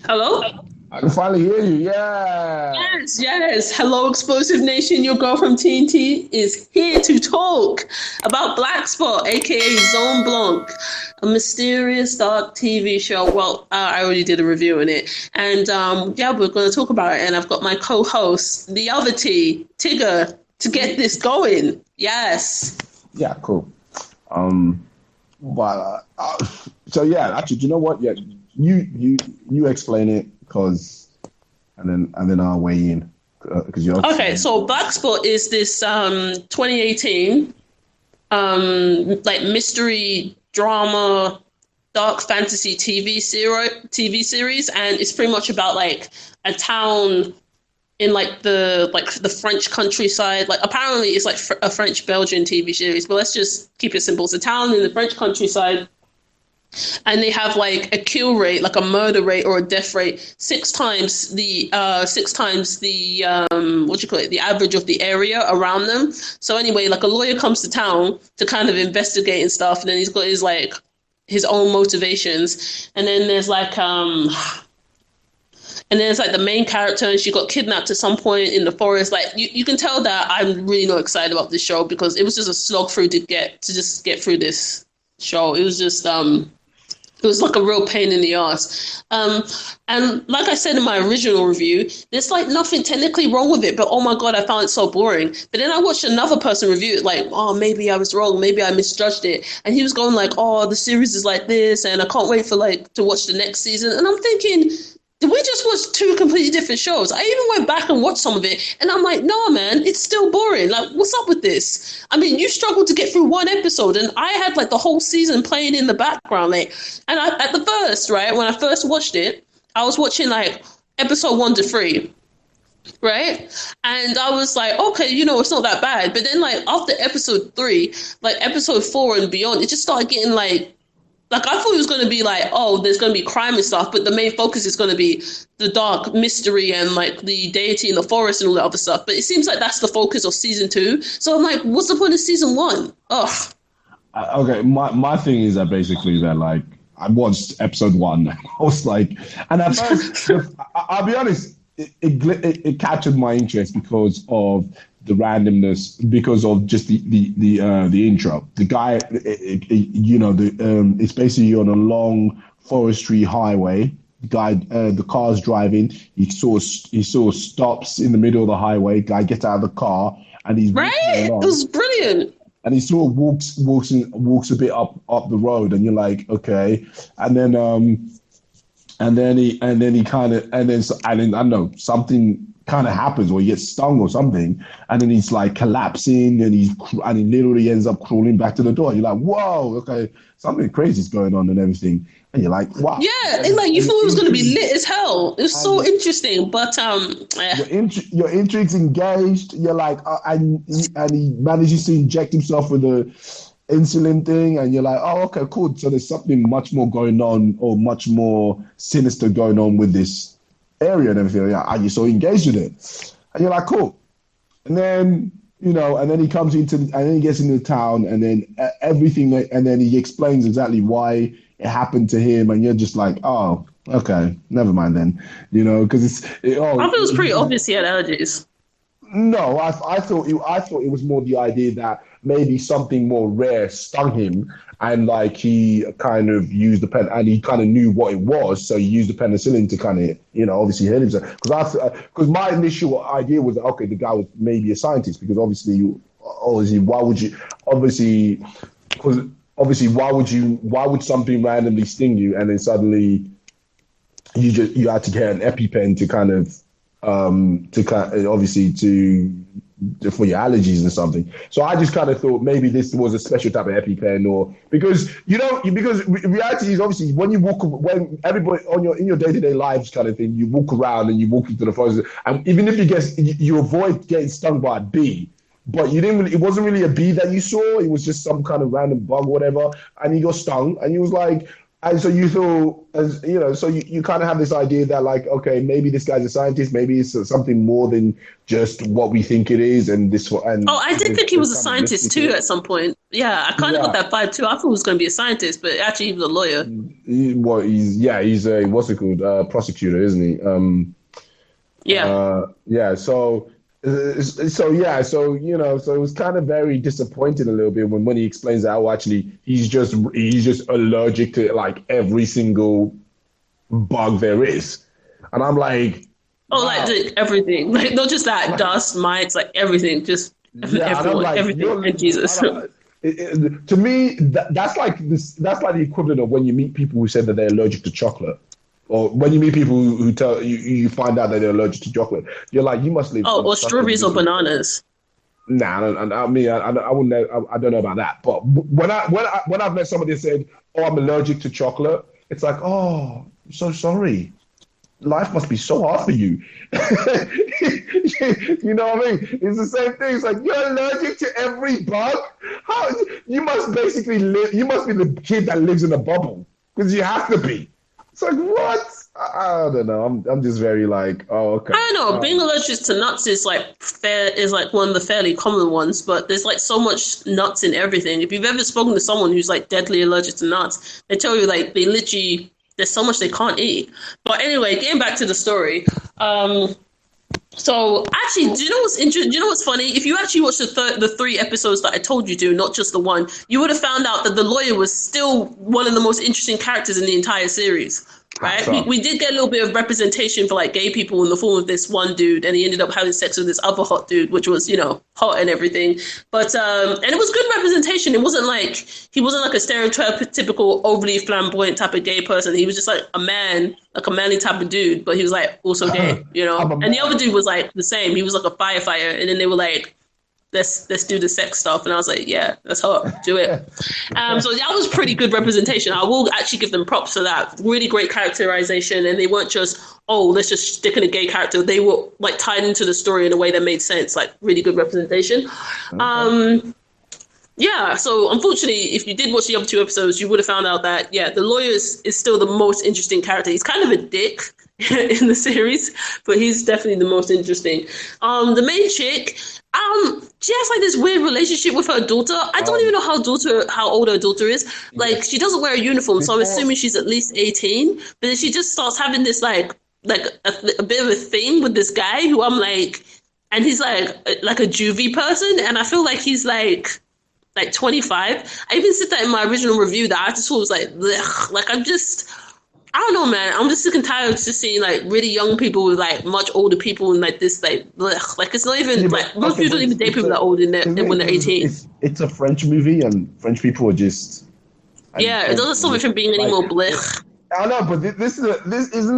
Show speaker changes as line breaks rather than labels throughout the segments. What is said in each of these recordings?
Hello?
I can finally hear you. Yeah.
Yes, yes. Hello, Explosive Nation. Your girl from TNT is here to talk about Blackspot, aka Zone Blanc, a mysterious dark TV show. Well, I already did a review on it. And yeah, we're going to talk about it. And I've got my co host, the other T, Tigger, to get this going. Yes.
Yeah, cool. Um, but so yeah, actually, do you know what? Yeah, you explain it because, and then I'll weigh in because you're
Okay, so Blackspot is this 2018 like mystery drama dark fantasy TV series, and it's pretty much about like a town in like the French countryside. Like apparently it's like a French Belgian TV series, but let's just keep it simple. It's a town in the French countryside, and they have like a kill rate, like a murder rate or a death rate, six times the what you call it, the average of the area around them. So anyway, like a lawyer comes to town to kind of investigate and stuff, and then he's got his own motivations. And then there's like the main character, and she got kidnapped at some point in the forest. Like you can tell that I'm really not excited about this show because it was just a slog through to just get through this show. It was like a real pain in the ass. And like I said in my original review, there's like nothing technically wrong with it, but oh my God, I found it so boring. But then I watched another person review it like, oh, maybe I was wrong. Maybe I misjudged it. And he was going like, oh, the series is like this, and I can't wait for like to watch the next season. And I'm thinking, did we just watch two completely different shows? I even went back and watched some of it, and I'm like, no, man, it's still boring. Like, what's up with this? I mean, you struggled to get through one episode, and I had like the whole season playing in the background. Like, and at the first, right, when I first watched it, I was watching like episode 1 to 3, right? And I was like, okay, it's not that bad. But then, like, after episode 3, like episode 4 and beyond, it just started getting like I thought it was going to be like, oh, there's going to be crime and stuff, but the main focus is going to be the dark mystery and like the deity in the forest and all that other stuff. But it seems like that's the focus of season 2. So I'm like, what's the point of season 1? Ugh.
Okay, my thing is that basically that like I watched episode 1. I was like, and at first, I'll be honest, it captured my interest because of the randomness, because of just the intro. The guy, it's basically on a long forestry highway. The guy, the car's driving. He sort of stops in the middle of the highway. Guy gets out of the car and he's
right. It was brilliant.
And he sort of walks a bit up the road, and you're like, okay. And then he kind of and then I don't know, something kind of happens, or he gets stung or something, and then he's like collapsing, and he literally ends up crawling back to the door. You're like, whoa, okay, something crazy is going on and everything, and you're like, wow.
Yeah, and like you thought it was going to be lit as hell. It was so interesting, but
your intrigue's engaged. You're like, and he manages to inject himself with a insulin thing, and you're like, oh, okay, cool. So there's something much more going on, or much more sinister going on with this area and everything. And you're so engaged with it, and you're like, cool. And then and then he comes and then he gets into the town, and then everything, and then he explains exactly why it happened to him, and you're just like, oh, okay, never mind then, because
I thought it was pretty obvious he had allergies.
No, I thought it was more the idea that maybe something more rare stung him, and like he kind of used the pen, and he kind of knew what it was, so he used the penicillin to kind of obviously heal himself. Because my initial idea was that, okay, the guy was maybe a scientist, because obviously why would something randomly sting you, and then suddenly you had to get an EpiPen to kind of obviously for your allergies and something. So I just kind of thought maybe this was a special type of EpiPen, or because reality is, obviously, when everybody in your day-to-day lives kind of thing, you walk around and you walk into the forest, and even if you avoid getting stung by a bee, but it wasn't really a bee that you saw, it was just some kind of random bug or whatever, and you got stung, and you was like, And so you feel, as you know, so you kind of have this idea that, like, okay, maybe this guy's a scientist, maybe it's something more than just what we think it is, and
Oh,
and
I did think he
there's
was a
kind of mystery
scientist
to
too
it.
at some point. Yeah, I kind of got
Yeah,
that vibe too. I thought he was going to be a scientist, but actually he was a lawyer.
he's a what's it called, prosecutor, isn't he?
Yeah.
Yeah, so yeah, so so it was kind of very disappointing a little bit when he explains that, oh, actually he's just allergic to like every single bug there is, and I'm like,
Oh, like
wow,
everything, like not just that
like,
dust, mites, like everything, just
yeah, and I'm
everyone,
like,
everything, and
I
Jesus.
don't, to me that's like the equivalent of when you meet people who said that they're allergic to chocolate. Or when you meet people who tell you find out that they're allergic to chocolate, you're like, you must live
Oh,
in
or
such a
strawberries or
miserable.
bananas.
Nah, I wouldn't. I don't know about that. But when I've met somebody that said, "Oh, I'm allergic to chocolate," it's like, "Oh, I'm so sorry. Life must be so hard for you." You know what I mean? It's the same thing. It's like you're allergic to every bug. How you must basically live? You must be the kid that lives in a bubble because you have to be. It's like what? I don't know. I'm just very like, oh, okay.
I don't know. Being allergic to nuts is like one of the fairly common ones, but there's like so much nuts in everything. If you've ever spoken to someone who's like deadly allergic to nuts, they tell you like they literally there's so much they can't eat. But anyway, getting back to the story. So actually, do you know what's interesting? Do you know what's funny? If you actually watched the three episodes that I told you to, not just the one, you would have found out that the lawyer was still one of the most interesting characters in the entire series.
How
Right?
so?
We did get a little bit of representation for like gay people in the form of this one dude, and he ended up having sex with this other hot dude, which was hot and everything. But and it was good representation. It wasn't like he wasn't like a stereotypical overly flamboyant type of gay person. He was just like a man, like a manly type of dude, but he was like also gay,
I'm a
And the other
man.
dude was like the same. He was like a firefighter, and then they were like, let's do the sex stuff, and I was like, yeah, that's hot, do it. So that was pretty good representation. I will actually give them props for that. Really great characterization, and they weren't just, oh, let's just stick in a gay character. They were like tied into the story in a way that made sense. Like really good representation.
Okay.
Um, yeah, so unfortunately, if you did watch the other two episodes, you would have found out that, yeah, the lawyer is still the most interesting character. He's kind of a dick in the series, but he's definitely the most interesting. The main chick, she has like this weird relationship with her daughter. I don't even
Um.
know how old her daughter is. Like,
Yes.
she doesn't wear a uniform, so I'm
Before.
assuming she's at least 18. But then she just starts having this like a bit of a thing with this guy who I'm like, and he's like a juvie person, and I feel like he's like 25. I even said that in my original review that I just thought was like, blech. Like I don't know, man. I'm just sick and tired of just seeing like really young people with like much older people and like this like, blech. Like it's not even
Yeah,
like
but
most
okay,
people
but
don't even date
it's
people
a
that old in
to me
when they're
because
18.
it's a French movie and French people are just and
Yeah, it doesn't stop it from being any
like
more blech.
I know, but this isn't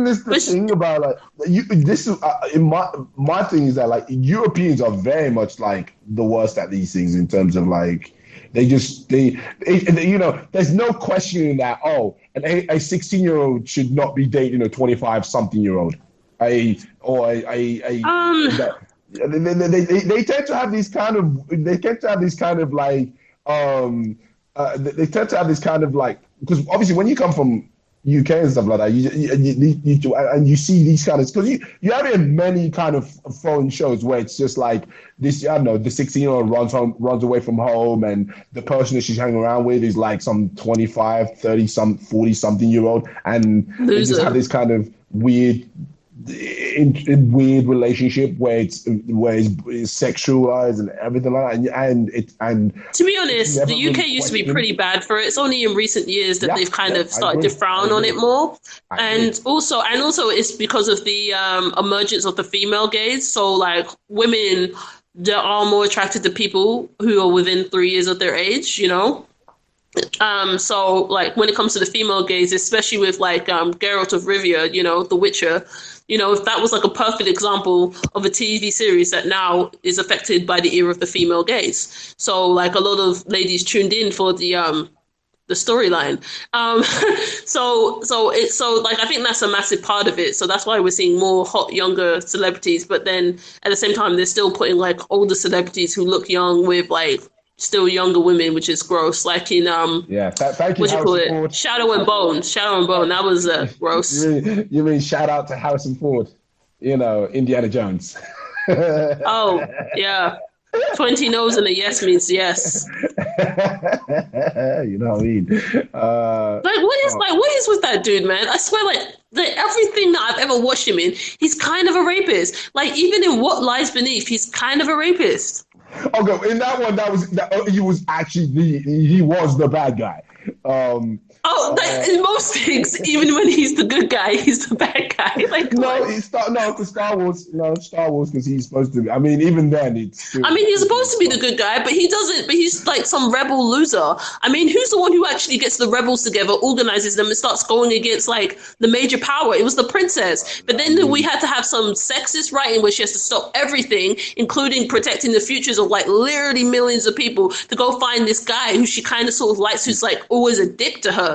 this the
Which
thing about like you this is in my thing is that like Europeans are very much like the worst at these things in terms of like there's no questioning that, oh, a 16-year-old should not be dating a 25 something year old, a
um
that they tend to have these kind of they tend to have these kind of like they tend to have this kind of like, because obviously when you come from UK and stuff like that, and you see these kind of, because you have it in many kind of foreign shows where it's just like this, I don't know, the 16-year-old runs away from home, and the person that she's hanging around with is like some 25, 30, 40 something year old, and they just have
loser.
this kind of in weird relationship where it's sexualized and everything like that, and
To be
it's
honest, the
never really
UK used to be
questioned.
pretty bad for it. It's only in recent years that
Yeah,
they've kind
yeah,
of
I
started to
agree. I
frown on it
agree.
more.
I agree.
And also it's because of the emergence of the female gaze. So like women that are more attracted to people who are within 3 years of their age. So like when it comes to the female gaze, especially with like Geralt of Rivia, The Witcher, if that was like a perfect example of a TV series that now is affected by the era of the female gaze. So like a lot of ladies tuned in for the storyline. Um, so like I think that's a massive part of it. So that's why we're seeing more hot younger celebrities, but then at the same time they're still putting like older celebrities who look young with like still younger women, which is gross. Like in
Yeah, thank you,
what do you call
Harrison
it?
Ford.
Shadow and Bone. Shadow and Bone. That was gross.
You mean shout out to Harrison Ford? You know, Indiana Jones.
Oh yeah, 20 no's and a yes means yes.
You know what I mean? Oh,
Like what is with that dude, man? I swear, like everything that I've ever watched him in, he's kind of a rapist. Like even in What Lies Beneath, he's kind of a rapist.
okay, in that one, he was actually he was the bad guy. Um,
Oh,
uh,
like in most things, even when he's the good guy, he's the bad guy. Like, come
no,
on.
no, because Star Wars, no, Star Wars, because he's supposed to be. I mean, even then, it's
I
still
mean, he's
pretty
supposed to
messed
be the
up.
good guy, but he doesn't. But he's like some rebel loser. I mean, who's the one who actually gets the rebels together, organizes them, and starts going against like the major power? It was the princess. But
I
then we
mean,
had to have some sexist writing where she has to stop everything, including protecting the futures of like literally millions of people, to go find this guy who she kind of sort of likes, who's like always a dick to her.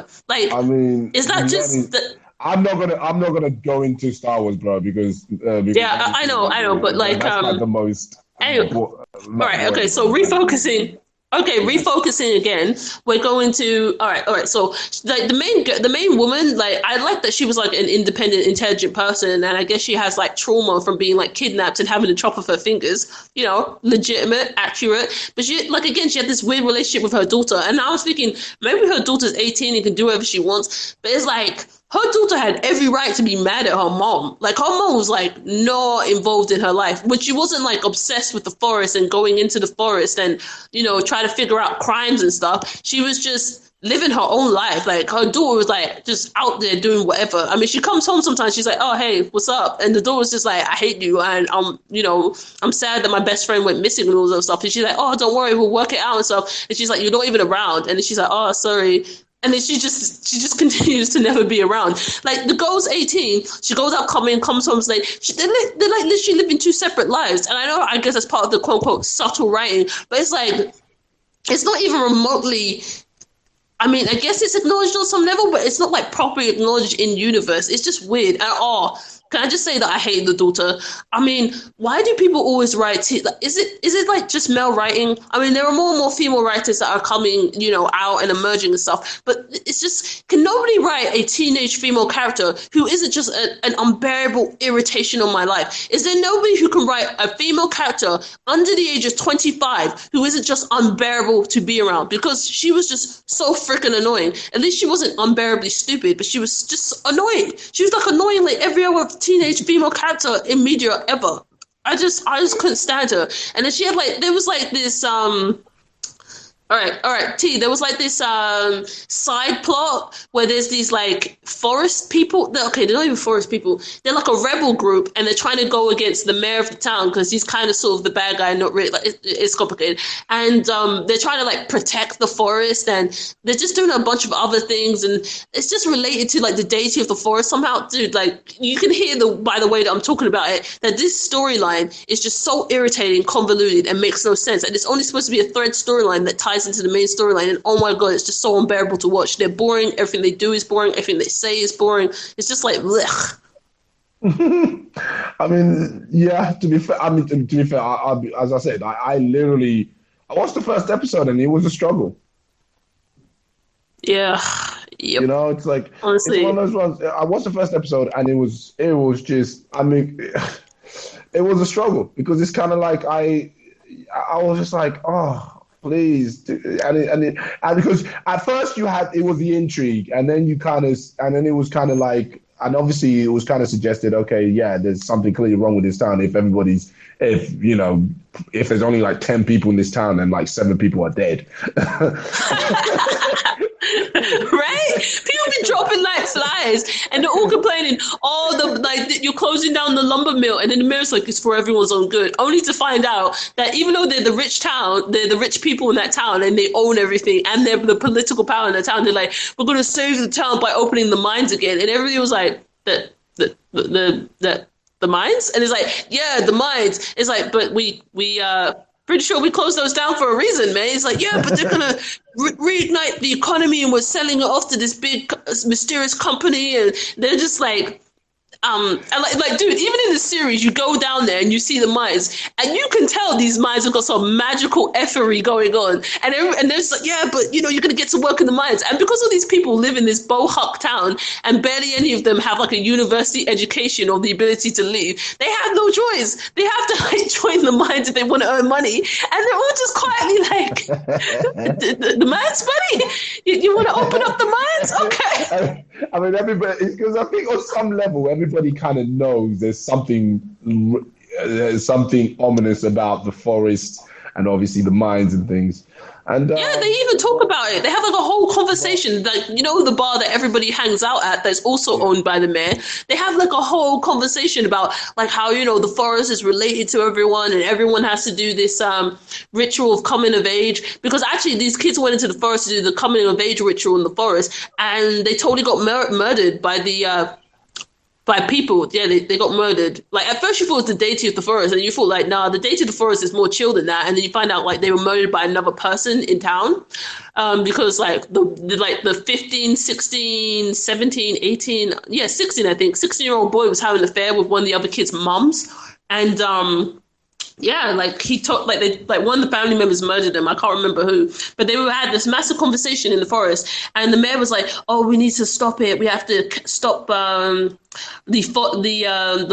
I
Like,
mean,
is
to
that
be
just
honest,
the?
I'm not gonna go into Star Wars, bro, because
Yeah, I know, but like,
that's like the most
anyway, all right, okay,
boring
so
one. Like,
refocusing. Okay, refocusing again. We're going to all right. So like the main woman, like I like that she was like an independent, intelligent person, and I guess she has like trauma from being like kidnapped and having to chop off her fingers. You know, legitimate, accurate. But she like again, she had this weird relationship with her daughter, and I was thinking maybe her daughter's 18 and can do whatever she wants. But it's like her daughter had every right to be mad at her mom. Like her mom was like not involved in her life, but she wasn't like obsessed with the forest and going into the forest and trying to figure out crimes and stuff. She was just living her own life. Like her daughter was like just out there doing whatever. I mean, she comes home sometimes. She's like, "Oh, hey, what's up?" And the daughter's just like, "I hate you, and I'm sad that my best friend went missing and all that stuff." And she's like, "Oh, don't worry, we'll work it out and stuff." And she's like, "You're not even around." And then she's like, "Oh, sorry." And then she just continues to never be around. Like the girl's 18, she goes out clubbing, comes home late. They're like literally living two separate lives. And I guess that's part of the quote unquote subtle writing, but it's like it's not even remotely. I mean, I guess it's acknowledged on some level, but it's not like properly acknowledged in universe. It's just weird. And can I just say that I hate the daughter? I mean, why do people always write? Like, is it like just male writing? I mean, there are more and more female writers that are coming, out and emerging and stuff. But it's just, can nobody write a teenage female character who isn't just an unbearable irritation on my life? Is there nobody who can write a female character under the age of 25 who isn't just unbearable to be around? Because she was just so freaking annoying. At least she wasn't unbearably stupid, but she was just annoying. She was like annoying like every other teenage female character in media ever. I just couldn't stand her. And then she had like there was like this all right, T. There was like this side plot where there's these like forest people. Okay, they're not even forest people. They're like a rebel group, and they're trying to go against the mayor of the town because he's kind of sort of the bad guy. Not really. Like it's complicated, and they're trying to like protect the forest, and they're just doing a bunch of other things, and it's just related to like the deity of the forest somehow, dude. Like you can hear by the way that I'm talking about it that this storyline is just so irritating, convoluted, and makes no sense. And it's only supposed to be a thread storyline that ties into the main storyline, and oh my god, it's just so unbearable to watch. They're boring. Everything they do is boring. Everything they say is boring. It's just like blech.
I mean, yeah. To be fair, as I said, I literally I watched the first episode and it was a struggle.
Yeah.
You
Yep.
know, it's like it's
Honestly.
one of those ones. I watched the first episode and it was just. I mean, it was a struggle because it's kind of like I was just like, oh. Please, and because at first it was the intrigue, and then it was kind of like, and obviously it was kind of suggested, okay, yeah, there's something clearly wrong with this town if there's only like 10 people in this town and like 7 people are dead.
Right? People be dropping like flies, and they're all complaining. Oh, you're closing down the lumber mill, and then the mayor's like, it's for everyone's own good. Only to find out that even though they're the rich town, they're the rich people in that town, and they own everything, and they're the political power in the town. They're like, we're going to save the town by opening the mines again, and everybody was like, the mines, and it's like, yeah, the mines. It's like, but we pretty sure we closed those down for a reason, man. It's like, yeah, but they're gonna reignite the economy, and we're selling it off to this big mysterious company, and they're just like, And like, dude, even in the series, you go down there and you see the mines, and you can tell these mines have got some magical effery going on. And there's like, yeah, but you know, you're gonna get to work in the mines, and because all these people live in this bohuck town, and barely any of them have like a university education or the ability to leave, they have no choice. They have to like join the mines if they want to earn money, and they're all just quietly like, the mines, buddy, you want to open up the mines? Okay.
I mean, everybody, because I think on some level, everybody kind of knows there's something ominous about the forest and obviously the mines and things. And
yeah, they even talk about it. They have like a whole conversation. Like, you know, the bar that everybody hangs out at that's also owned by the mayor. They have like a whole conversation about like how, you know, the forest is related to everyone and everyone has to do this ritual of coming of age. Because actually these kids went into the forest to do the coming of age ritual in the forest, and they totally got murdered by the by people. Yeah, they got murdered. Like, at first you thought it was the deity of the forest, and you thought like, nah, the deity of the forest is more chill than that. And then you find out like they were murdered by another person in town, because like the 15, 16, 17, 18, yeah, 16, I think, 16-year-old boy was having an affair with one of the other kids' mums. And yeah, like he took like one of the family members murdered him. I can't remember who, but they had this massive conversation in the forest, and the mayor was like, "Oh, we need to stop it. We have to stop the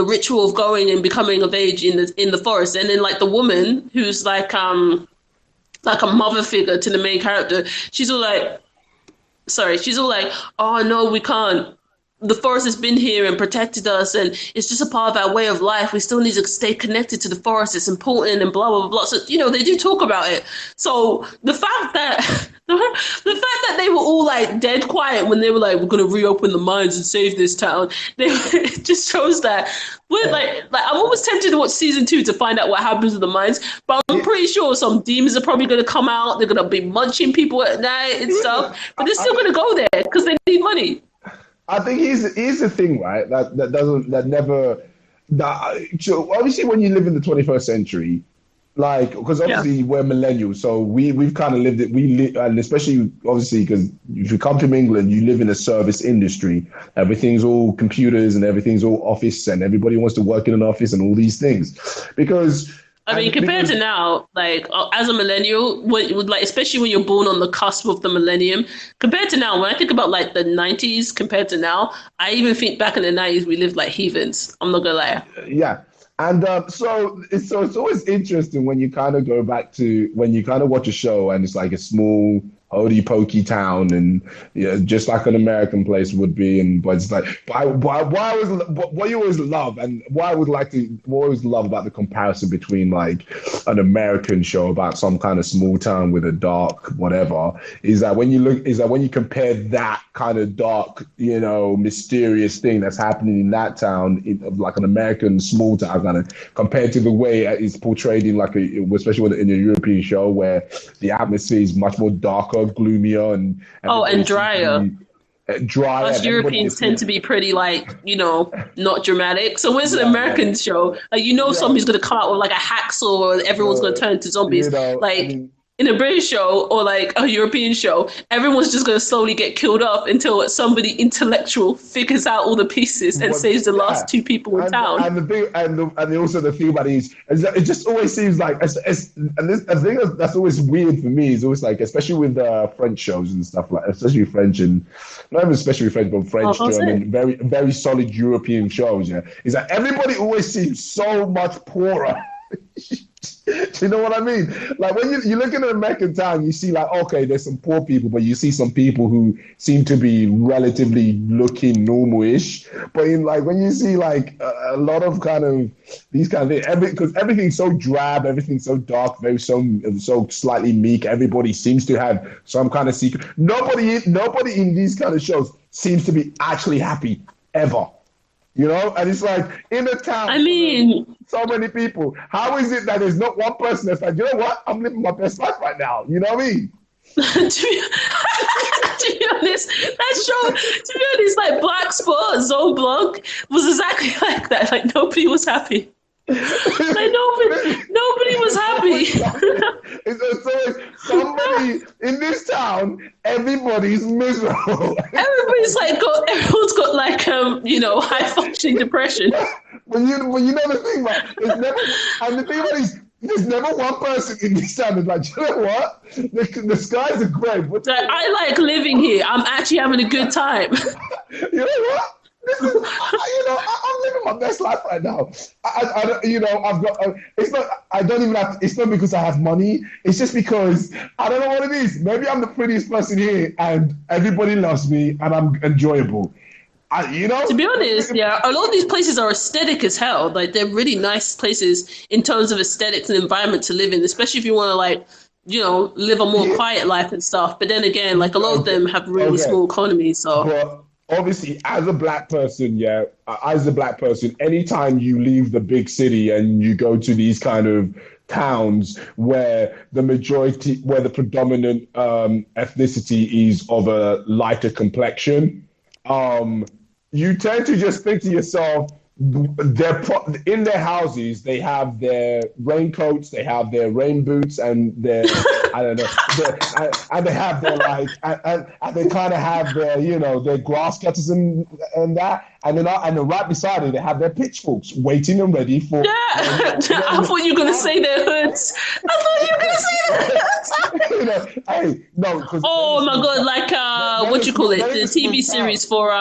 ritual of going and becoming of age in the forest." And then like the woman who's like a mother figure to the main character, she's all like, "Oh no, we can't. The forest has been here and protected us, and it's just a part of our way of life. We still need to stay connected to the forest. It's important," and blah, blah, blah. So, you know, they do talk about it. So the fact that they were all like dead quiet when they were like, "We're going to reopen the mines and save this town," it just shows that we're like I'm almost tempted to watch season 2 to find out what happens with the mines. But I'm pretty sure some demons are probably going to come out. They're going to be munching people at night and stuff. But they're still going to go there because they need money.
I think here's the thing, right? So obviously when you live in the 21st century, like, because obviously we're millennials, so we've kind of lived it. And especially obviously because if you come from England, you live in a service industry. Everything's all computers and everything's all office, and everybody wants to work in an office and all these things. Because
I mean, compared to now, like as a millennial, like especially when you're born on the cusp of the millennium, compared to now, when I think about like the 90s compared to now, I even think back in the 90s we lived like heathens. I'm not gonna lie.
Yeah. And so it's always interesting when you kind of go back to when you kind of watch a show and it's like a small hokey pokey town, and yeah, just like an American place would be. And but it's like, what you always love, and what I always love about the comparison between like an American show about some kind of small town with a dark whatever is that when you compare that kind of dark, you know, mysterious thing that's happening in that town, like an American small town kind of, compared to the way it's portrayed in like especially in a European show where the atmosphere is much more darker, gloomier, and
drier. Us Europeans tend to be pretty like, you know, not dramatic. So when it's an American show, like, you know, somebody's going to come out with like a hacksaw or everyone's going to turn into zombies. You know, like, I mean, in a British show or like a European show, everyone's just going to slowly get killed off until somebody intellectual figures out all the pieces and saves the last 2 people in town.
And the thing, and also the thing about it is that it just always seems like, I think that's always weird for me. Is always like, especially with French shows and stuff like, especially French and not even especially French, but French, German, very very solid European shows. Yeah, is that everybody always seems so much poorer. Do you know what I mean? Like when you look at an American town, you see like, okay, there's some poor people, but you see some people who seem to be relatively looking normal-ish. But in like when you see like a lot of kind of these kind of things, because everything's so drab, everything's so dark, very so slightly meek. Everybody seems to have some kind of secret. Nobody in these kind of shows seems to be actually happy ever. You know, and it's like in a town,
I mean,
so many people. How is it that there's not one person that's like, you know what, I'm living my best life right now? You know what I mean?
to be honest, that show, to be honest, like Blackspot, Zone Blog was exactly like that. Like nobody was happy. Like nobody was happy.
It's always somebody in this town. Everybody's miserable.
Everyone's got like high functioning depression.
When you never think about it, it's never. And the thing about it is, there's never one person in this town that's like, you know what? The skies are great. But
Like, I like living here. I'm actually having a good time.
you know what? I'm living my best life right now. I've got. It's not. I don't even have. It's not because I have money. It's just because I don't know what it is. Maybe I'm the prettiest person here, and everybody loves me, and I'm enjoyable.
To be honest, yeah, a lot of these places are aesthetic as hell. Like, they're really nice places in terms of aesthetics and environment to live in, especially if you want to, like, live a more quiet life and stuff. But then again, like, a lot of them have really small economies. So,
but obviously, as a black person, anytime you leave the big city and you go to these kind of towns where the predominant ethnicity is of a lighter complexion, you tend to just think to yourself, in their houses, they have their raincoats, they have their rain boots, and their I don't know, and they have their and they kind of have their grass cutters and that, and then right beside it, they have their pitchforks waiting and ready for.
Yeah, I thought you were gonna say their hoods. I thought you were gonna say their hoods.
Hey, no.
Oh my god, like what you call it? The TV series for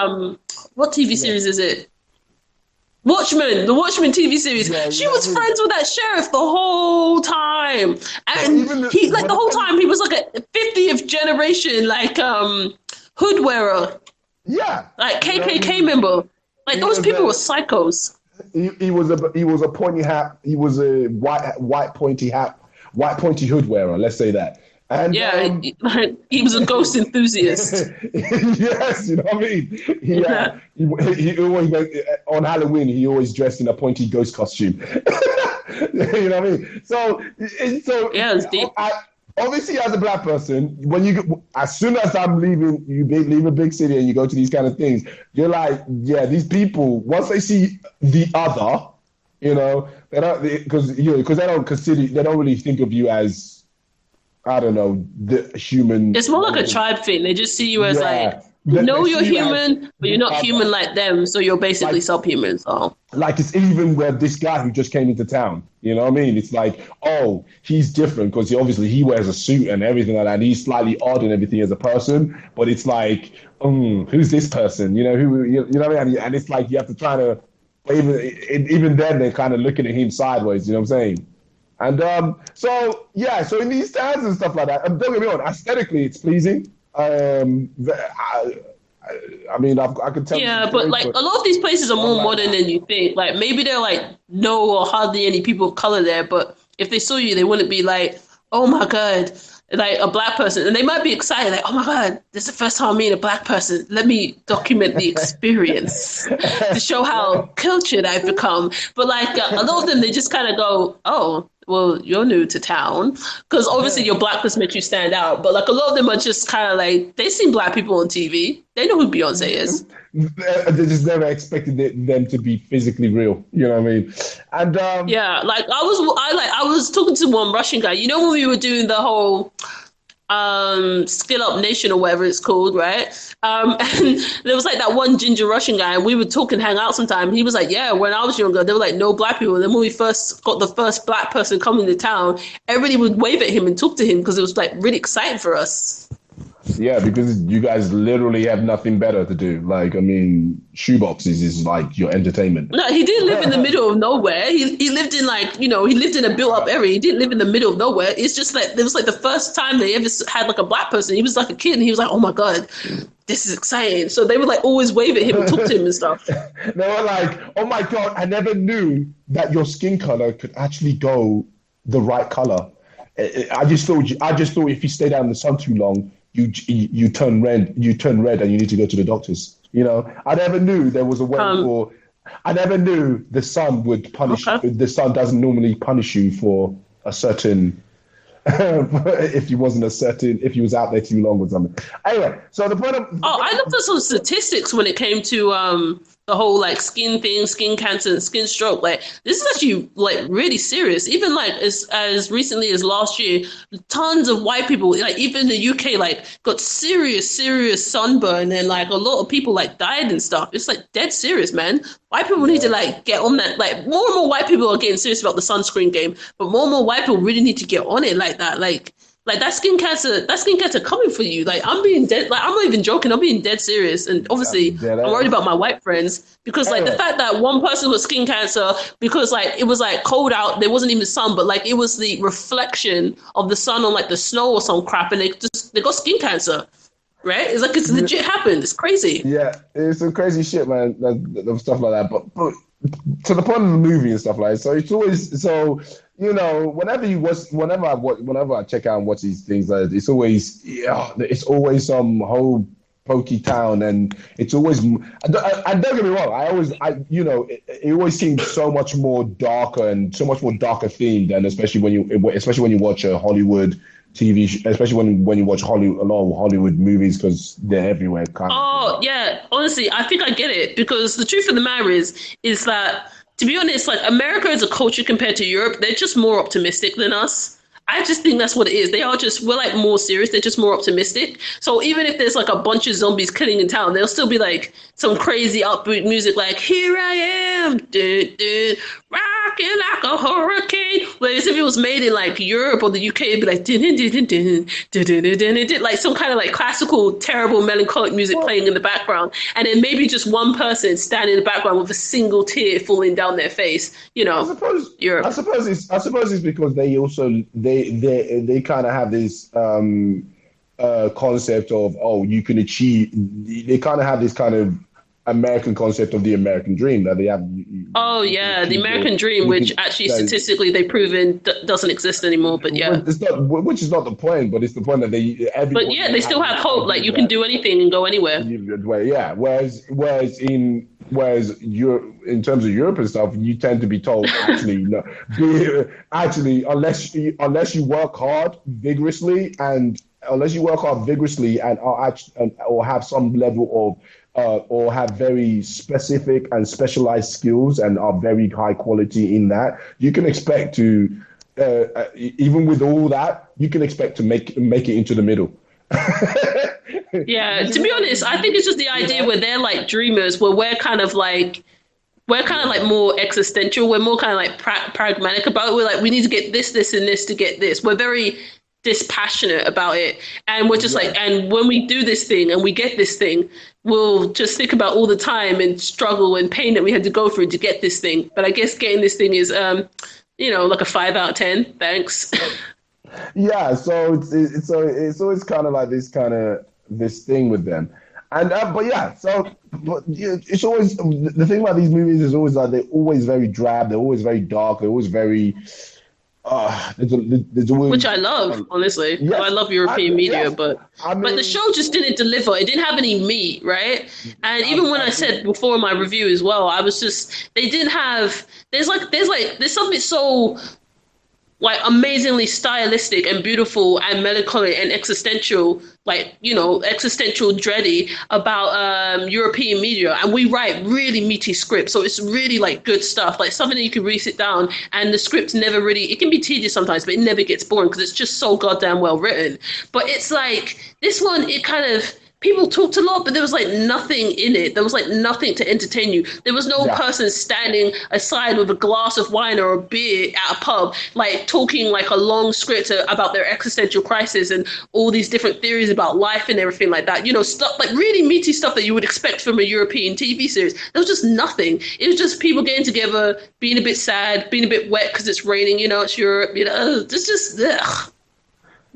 what TV series is it? Watchmen, the Watchmen TV series. She was friends with that sheriff the whole time, and the whole time he was like a 50th generation hood wearer.
Yeah,
like KKK member. Like, those people were psychos.
He was a pointy hat. He was a white pointy hood wearer. Let's say that. And
he was a ghost enthusiast.
Yes, you know what I mean. He always on Halloween. He always dressed in a pointy ghost costume. You know what I mean. So
yeah, it's deep.
Obviously, as a black person, as soon as I'm leaving, you leave a big city and you go to these kind of things, you're like, yeah, these people, once they see the other, they don't, because they don't really think of you as, I don't know, the human.
It's more like a tribe thing. They just see you as you're human, but you're not human like them, so you're basically subhuman. So,
like, it's even where this guy who just came into town, you know what I mean? It's like, oh, he's different because he wears a suit and everything like that. And he's slightly odd and everything as a person, but it's like, who's this person? You know what I mean? And it's like you have to try to, even then they're kind of looking at him sideways. You know what I'm saying? And so in these towns and stuff like that, don't get me wrong, aesthetically it's pleasing. I mean, I can tell.
Yeah, but like a lot of these places are more modern than you think. Like, maybe there are like no or hardly any people of color there, but if they saw you, they wouldn't be like, oh my god, like a black person, and they might be excited, like, oh my god, this is the first time I'm meeting a black person. Let me document the experience to show how cultured I've become. But like a lot of them, they just kind of go, oh, well, you're new to town, because obviously your blackness makes you stand out. But like a lot of them are just kind of like, they've seen black people on TV. They know who Beyonce is.
They just never expected them to be physically real. You know what I mean? And
yeah, like I was talking to one Russian guy. You know when we were doing the whole Skill Up Nation or whatever it's called, right? And there was like that one ginger Russian guy, and we would talk and hang out sometime. He was like, yeah, when I was younger, there were like no black people. And then when we first got the first black person coming to town, everybody would wave at him and talk to him because it was like really exciting for us.
Yeah, because you guys literally have nothing better to do. Like, I mean, shoeboxes is like your entertainment.
No, he didn't live in the middle of nowhere. He lived in he lived in a built-up area. He didn't live in the middle of nowhere. It's just like, it was like the first time they ever had like a black person. He was like a kid, and he was like, oh my God, this is exciting. So they would like always wave at him and talk to him and stuff.
They were like, oh my God, I never knew that your skin color could actually go the right color. I just thought if you stayed out in the sun too long, you turn red, and you need to go to the doctors. I never knew there was a way for. I never knew the sun would punish. Okay. The sun doesn't normally punish you for a certain. if you was out there too long or something. Anyway, so the point of.
I looked at some statistics when it came to the whole like skin thing, skin cancer, and skin stroke. Like this is actually like really serious. Even like as recently as last year, tons of white people, like even in the UK, like got serious sunburn, and like a lot of people like died and stuff. It's like dead serious, man. White people need to
Yeah.
like get on that. Like more and more white people are getting serious about the sunscreen game, but more and more white people really need to get on it like that. Like that skin cancer coming for you. Like I'm being dead. Like I'm not even joking. I'm being dead serious. And obviously,
Dead
I'm worried
ass.
about my white friends because like the
Anyway,
fact that one person with skin cancer because like it was like cold out, there wasn't even sun, but like it was the reflection of the sun on like the snow or some crap, and they got skin cancer. Right? It's like it's
yeah,
legit happened. It's crazy.
yeah, it's some crazy shit, man. Stuff like that. But to the point of the movie and stuff like that. So it's always so whenever I check out and watch these things, it's always it's always some whole pokey town, and it's always. And don't get me wrong, it always seems so much more darker and so much more darker themed, and especially when you watch a Hollywood TV, especially when you watch a lot of Hollywood movies because they're everywhere, kind of thing.
Oh yeah, honestly, I think I get it because the truth of the matter is that to be honest, like America as a culture compared to Europe, they're just more optimistic than us. I just think that's what it is. We're like more serious. They're just more optimistic. So even if there's like a bunch of zombies killing in town, there'll still be like some crazy upbeat music like "Here I am, dun, dun, rocking like a hurricane." Whereas if it was made in like Europe or the UK, it'd be like dun, dun, dun, dun, dun, dun, dun, dun, dun, dun, like some kind of like classical, terrible, melancholic music
Well,
playing in the background, and then maybe just one person standing in the background with a single tear falling down their face.
I suppose
Europe.
I suppose it's because they kind of have this concept of, oh, you can achieve. They kind of have this kind of American concept of the American dream that they have.
Oh
You can
yeah, the
achieve
American dream,
you
which
can
actually
that,
statistically they've proven doesn't exist anymore. But yeah,
it's not, which is not the point, but it's the point that
but
everybody
yeah, they
has
still
this
have hope. Like
idea
you can
that
do anything and go anywhere.
yeah. Whereas in terms of Europe and stuff, you tend to be told actually no, actually unless you work hard vigorously and or have some level of or have very specific and specialized skills and are very high quality in that, you can expect to even with all that, you can expect to make it into the middle.
Yeah,
Which
to
is
be
what
honest, I think it's just the
you
idea
know.
where they're like dreamers, where we're kind of like
Yeah,
more existential. We're more kind of like pragmatic about it. We're like, we need to get this, and this to get this. We're very dispassionate about it. And we're just like,
yeah,
and when we do this thing and we get this thing, we'll just think about all the time and struggle and pain that we had to go through to get this thing. But I guess getting this thing is, like a 5 out of 10. Thanks.
yeah. So it's always kind of like this thing with them, and but yeah. So but yeah, it's always the thing about these movies is always like they're always very drab. They're always very dark. They're always very there's
Which
always
I love, honestly. I
yes,
love European media,
yes.
but
I
the
mean,
show just didn't deliver. It didn't have any meat, right? And even when I said
absolutely.
before in my review as well, I was just they didn't have. There's something so like amazingly stylistic and beautiful and melancholic and existential, like existential dready about European media, and we write really meaty scripts, so it's really like good stuff, like something that you can really sit down and the script never really. It can be tedious sometimes, but it never gets boring because it's just so goddamn well written. But it's like this one, it kind of people talked a lot, but there was like nothing in it. There was like nothing to entertain you. There was no
Yeah,
person standing aside with a glass of wine or a beer at a pub, like talking like a long script about their existential crisis and all these different theories about life and everything like that. Stuff like really meaty stuff that you would expect from a European TV series. There was just nothing. It was just people getting together, being a bit sad, being a bit wet because it's raining. It's Europe. It's just ugh.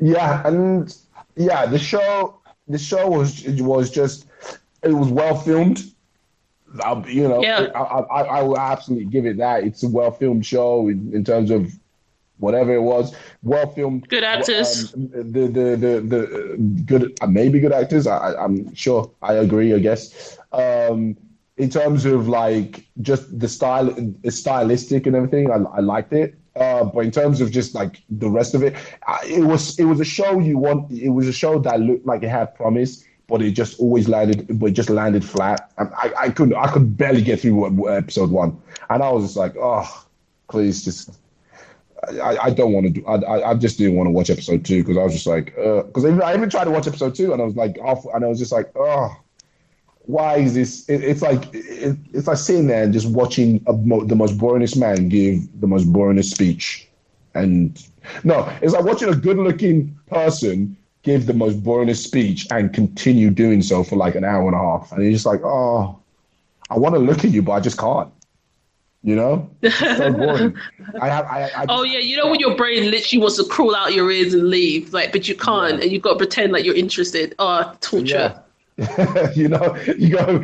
yeah, and yeah, the show was just it was well filmed.
Yeah,
I will absolutely give it that. It's a well filmed show in terms of whatever it was. Well filmed.
good actors.
The good maybe good actors. I'm sure. I agree. I guess. In terms of like just the style, it's stylistic and everything, I liked it. But in terms of just like the rest of it, it was a show you want. It was a show that looked like it had promise, but it just always landed, but it just landed flat. And I could barely get through episode one, and I was just like, oh, please, just. I don't want to do. I just didn't want to watch episode two because I was just like, because I even tried to watch episode two and I was like, off, and I was just like, oh, why is this? It's like sitting there and just watching the most boringest man give the most boringest speech, and no, it's like watching a good-looking person give the most boringest speech and continue doing so for like an hour and a half, and you're just like, oh, I want to look at you, but I just can't. You know, it's so boring.
Oh yeah, you know when your brain literally wants to crawl out your ears and leave, like, but you can't, and you've got to pretend like you're interested. Oh, torture.
Yeah. You know, you go,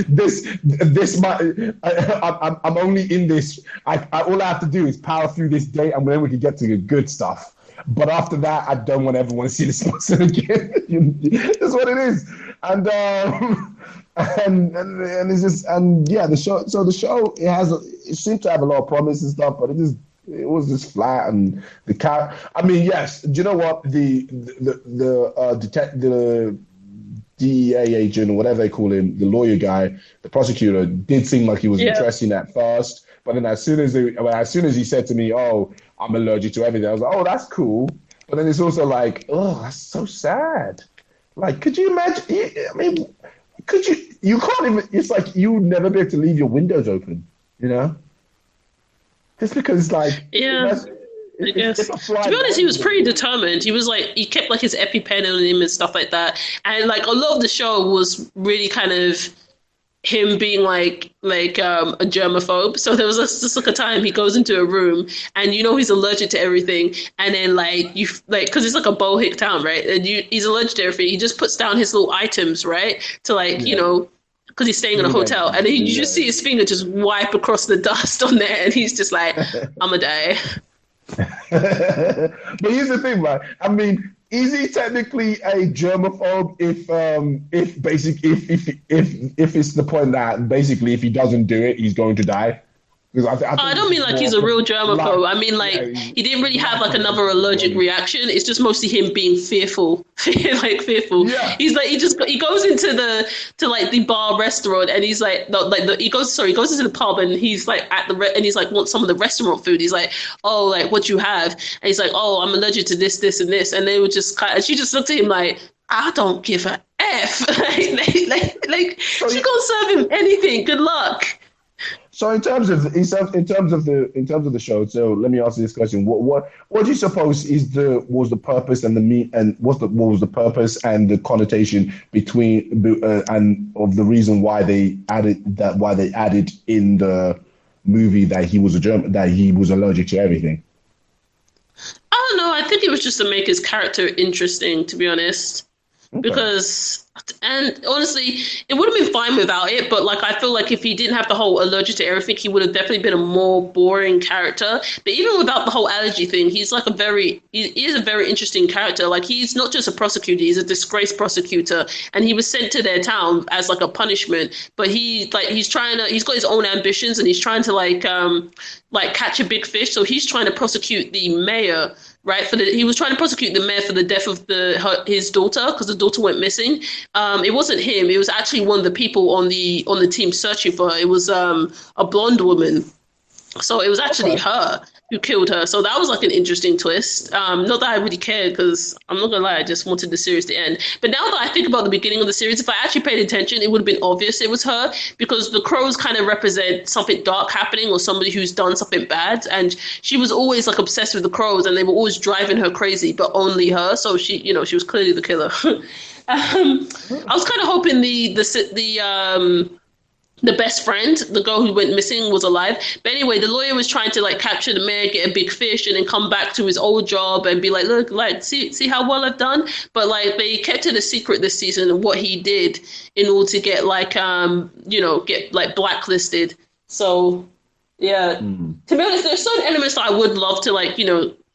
this might, I'm only in this. All I have to do is power through this day, and then we can get to the good stuff. But after that, I don't want everyone to see this person again. That's what it is. And and it's just, and yeah, the show. So the show, it seems to have a lot of promise and stuff, but it was just flat. And the cat. I mean, yes. Do you know what the DEA agent, or whatever they call him, the lawyer guy, the prosecutor, did seem like he was interesting at first, but then as soon as he said to me, "Oh, I'm allergic to everything," I was like, "Oh, that's cool." But then it's also like, "Oh, that's so sad." Like, could you imagine? I mean, could you? You can't even. It's like you would never be able to leave your windows open, you know? Just because, like,
yeah. I guess. To be honest, he was pretty determined. He was like, he kept like his EpiPen on him and stuff like that. And like a lot of the show was really kind of him being like a germaphobe. So there was just like a time he goes into a room and he's allergic to everything. And then because it's like a bohick town, right? And he's allergic to everything. He just puts down his little items, right? To because he's staying in a hotel, and then you just see his finger just wipe across the dust on there, and he's just like, I'm gonna die.
But here's the thing, right? I mean, is he technically a germaphobe if it's the point that basically if he doesn't do it, he's going to die? Because
I don't mean like he's a real germaphobe. I mean like he didn't really have like another allergic reaction. It's just mostly him being fearful, fearful.
Yeah.
He's like he goes into the bar restaurant and he's like he goes into the pub and he's like and he's like wants some of the restaurant food. He's like, oh, like what you have? And he's like, oh, I'm allergic to this, and this. And they would just and she just looked at him like, I don't give a F. like she gonna serve him anything. Good luck.
So in terms of the show, so let me ask you this question: What do you suppose was the purpose and the mean and what was the purpose and the connotation between and of the reason why they added in the movie that he was allergic to everything?
I don't know. I think it was just to make his character interesting, to be honest. Okay. And honestly, it would have been fine without it, but like I feel like if he didn't have the whole allergic to everything, he would have definitely been a more boring character. But even without the whole allergy thing, he is a very interesting character. Like he's not just a prosecutor, he's a disgraced prosecutor, and he was sent to their town as like a punishment. But he's got his own ambitions, and he's trying to like catch a big fish. So he's trying to prosecute the mayor. Right, he was trying to prosecute the mayor for the death of his daughter because the daughter went missing. It wasn't him; it was actually one of the people on the team searching for her. It was a blonde woman, so it was actually her who killed her. So that was like an interesting twist. Not that I really cared because I'm not gonna lie, I just wanted the series to end. But now that I think about the beginning of the series, if I actually paid attention, it would have been obvious it was her because the crows kind of represent something dark happening or somebody who's done something bad. And she was always like obsessed with the crows and they were always driving her crazy, but only her. So she was clearly the killer. I was kind of hoping the best friend, the girl who went missing, was alive. But anyway, the lawyer was trying to like capture the mayor, get a big fish, and then come back to his old job and be like, look, like see how well I've done. But like they kept it a secret this season of what he did in order to get like get like blacklisted. So yeah, to be honest, there's certain elements that I would love to like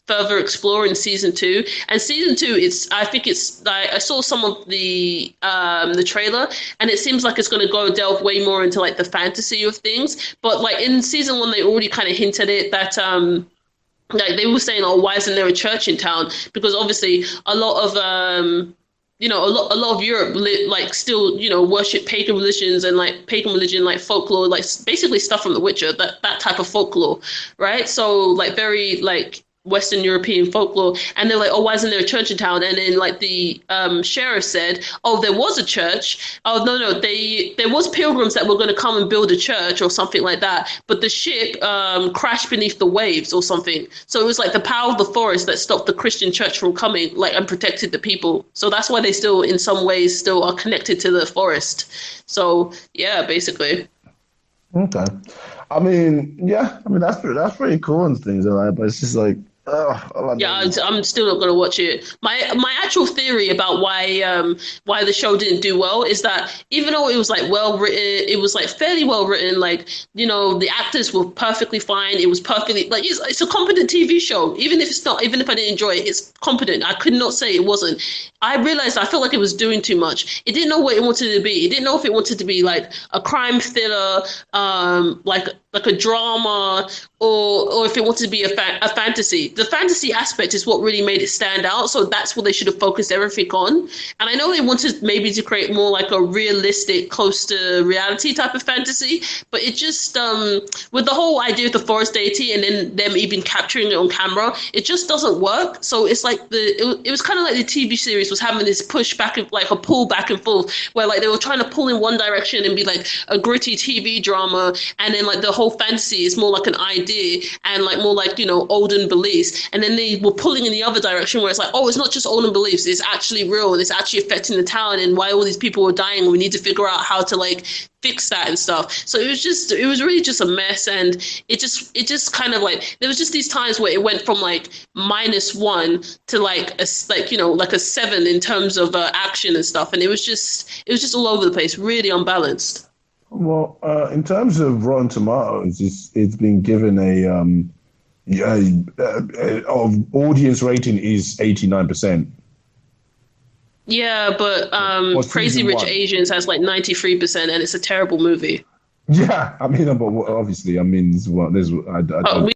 further explore in season 2. And season 2, I saw some of the trailer, and it seems like it's going to delve way more into like the fantasy of things. But like in season 1, they already kind of hinted it that like they were saying, oh, why isn't there a church in town? Because obviously a lot of a lot of Europe like still, worship pagan religions and like pagan religion, like folklore, like basically stuff from The Witcher, that type of folklore, right? So like very like Western European folklore, and they're like, oh, why isn't there a church in town? And then like the sheriff said, oh, there was a church. Oh no, there was pilgrims that were going to come and build a church or something like that, but the ship crashed beneath the waves or something. So it was like the power of the forest that stopped the Christian church from coming, like, and protected the people. So that's why they still, in some ways, still are connected to the forest. So yeah, basically.
Okay. I mean, yeah. I mean, that's pretty cool and things, all right. But it's just like, all I
Yeah,
know.
I'm still not gonna watch it. My actual theory about why the show didn't do well is that even though it was like well written, it was like fairly well written. Like, the actors were perfectly fine. It was perfectly like it's a competent TV show. Even if it's not, even if I didn't enjoy it, it's competent. I could not say it wasn't. I realized I felt like it was doing too much. It didn't know what it wanted to be. It didn't know if it wanted to be like a crime thriller, like a drama, or if it wanted to be a fantasy. The fantasy aspect is what really made it stand out. So that's what they should have focused everything on. And I know they wanted maybe to create more like a realistic, close to reality type of fantasy, but it just with the whole idea of the forest deity and then them even capturing it on camera, it just doesn't work. So it's like it was kind of like the TV series was having this push back and like a pull back and forth where like they were trying to pull in one direction and be like a gritty TV drama, and then like the whole fantasy is more like an idea and like more like olden beliefs, and then they were pulling in the other direction where it's like, oh, it's not just olden beliefs, it's actually real and it's actually affecting the town and why all these people are dying and we need to figure out how to like fix that and stuff. So it was really just a mess, and it just kind of like there was just these times where it went from like -1 to like like a 7 in terms of action and stuff, and it was just all over the place, really unbalanced.
Well, in terms of Rotten Tomatoes, it's been given yeah, of audience rating is 89%
Yeah, but
for
Crazy
season
Rich
one.
Asians has like 93%, and it's a terrible movie.
Yeah, I mean, but obviously, I mean, there's, I
But
don't.
we